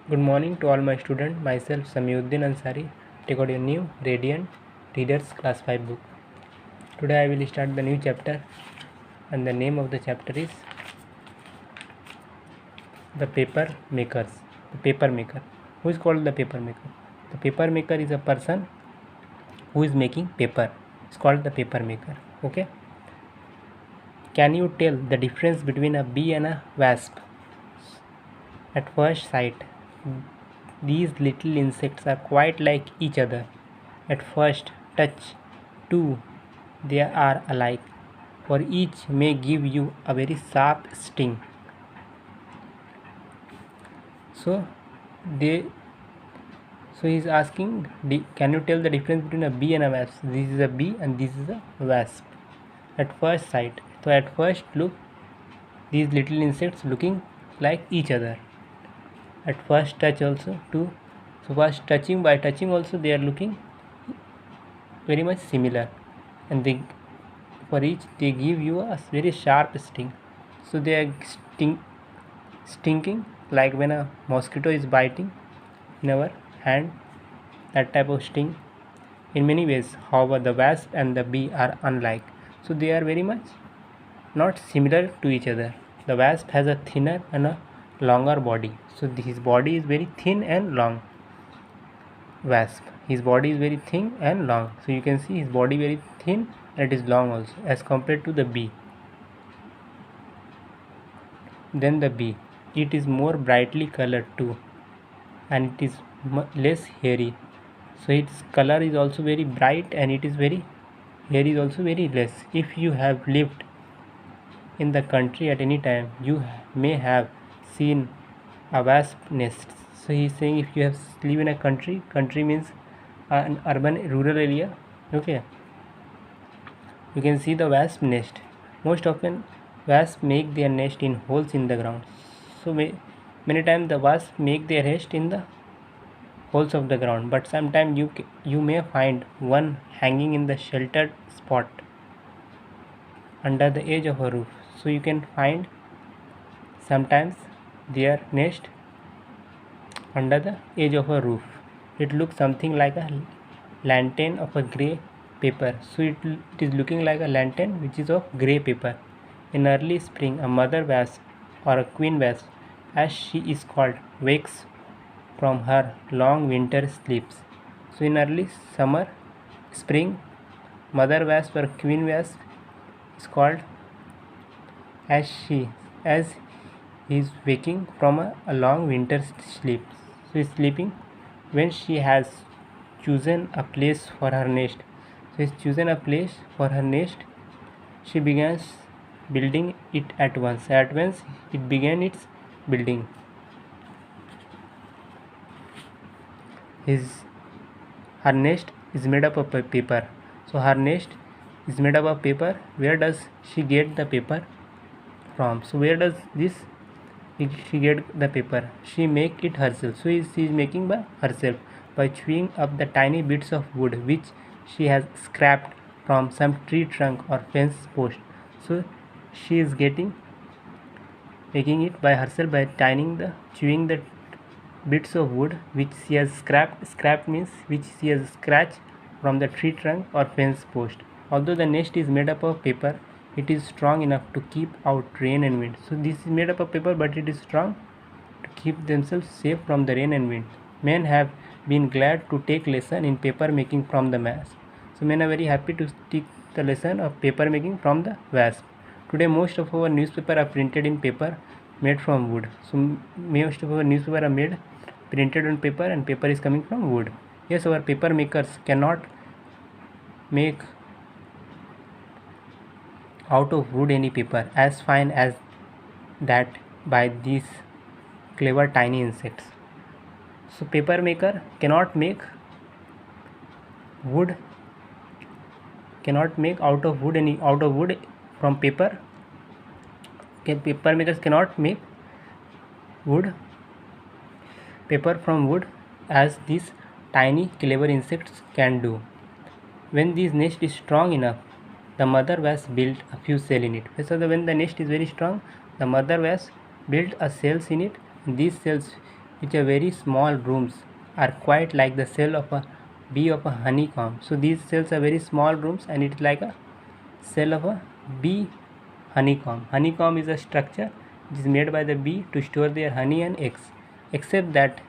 Good morning to all my students. Myself Samiuddin Ansari. Take out your new Radiant Readers Class 5 book. Today I will start the new chapter, and the name of the chapter is The Paper Makers. The Paper Maker. Who is called the paper maker? The paper maker is a person who is making paper. It's called the paper maker. Okay. Can you tell the difference between a bee and a wasp? At first sight, these little insects are quite like each other. At first touch, too, they are alike, for each may give you a very sharp sting. So, they so he's asking, can you tell the difference between a bee and a wasp? This is a bee and this is a wasp. At first sight, so at first look, these little insects looking like each other. At first touch also too. So first touching, by touching also they are looking very much similar, and they for each they give you a very sharp sting. So they are stinking like when a mosquito is biting in our hand, that type of sting. In many ways, however, the wasp and the bee are unlike, so they are very much not similar to each other. The wasp has a thinner and a longer body, so his body is very thin and long. Wasp, his body is very thin and long, so you can see his body very thin and it is long also, as compared to the bee. Then the bee, it is more brightly colored too, and it is less hairy, so its color is also very bright and it is very hair is also very less. If you have lived in the country at any time, you may have seen a wasp nest. So he is saying, if you have live in a country means an urban rural area, okay, you can see the wasp nest. Most often wasps make their nest in holes in the ground. So many times the wasps make their nest in the holes of the ground, but sometimes you may find one hanging in the sheltered spot under the edge of a roof. So you can find sometimes their nest under the edge of a roof. It looks something like a lantern of a grey paper. So it is looking like a lantern which is of grey paper. In early spring, a mother wasp or a queen wasp, as she is called, wakes from her long winter sleeps. So in early summer, spring, mother wasp or queen wasp is called as he is waking from a long winter sleep. So is sleeping when she has chosen a place for her nest. So is chosen a place for her nest, she begins building it at once. At once it began its building. Her nest is made up of paper. So her nest is made up of paper. Where does she get the paper from? So where does she get the paper? She make it herself. So she is making by herself by chewing up the tiny bits of wood which she has scraped from some tree trunk or fence post. So she is making it by herself by chewing the bits of wood which she has scrapped means which she has scratched from the tree trunk or fence post. Although the nest is made up of paper, it is strong enough to keep out rain and wind. So this is made up of paper, but it is strong to keep themselves safe from the rain and wind. Men have been glad to take lesson in paper making from the wasp. So men are very happy to take the lesson of paper making from the wasp. Today most of our newspaper are printed in paper made from wood. So most of our newspaper are printed on paper, and paper is coming from wood. Yes, our paper makers cannot make out of wood any paper as fine as that by these clever tiny insects. So paper maker cannot make out of wood from paper. Paper makers cannot make paper from wood as these tiny clever insects can do. When this nest is strong enough, the mother wasp built a few cells in it. So when the nest is very strong, the mother wasp built a cells in it. These cells which are very small rooms, are quite like the cell of a bee of a honeycomb. So these cells are very small rooms, and it is like a cell of a bee honeycomb. Honeycomb is a structure which is made by the bee to store their honey and eggs, except that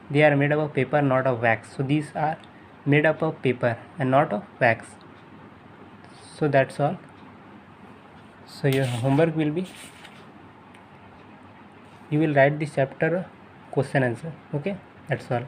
they are made up of paper, not of wax. So these are made up of paper and not of wax. So that's all. So your homework will be, you will write this chapter question answer. Okay, that's all.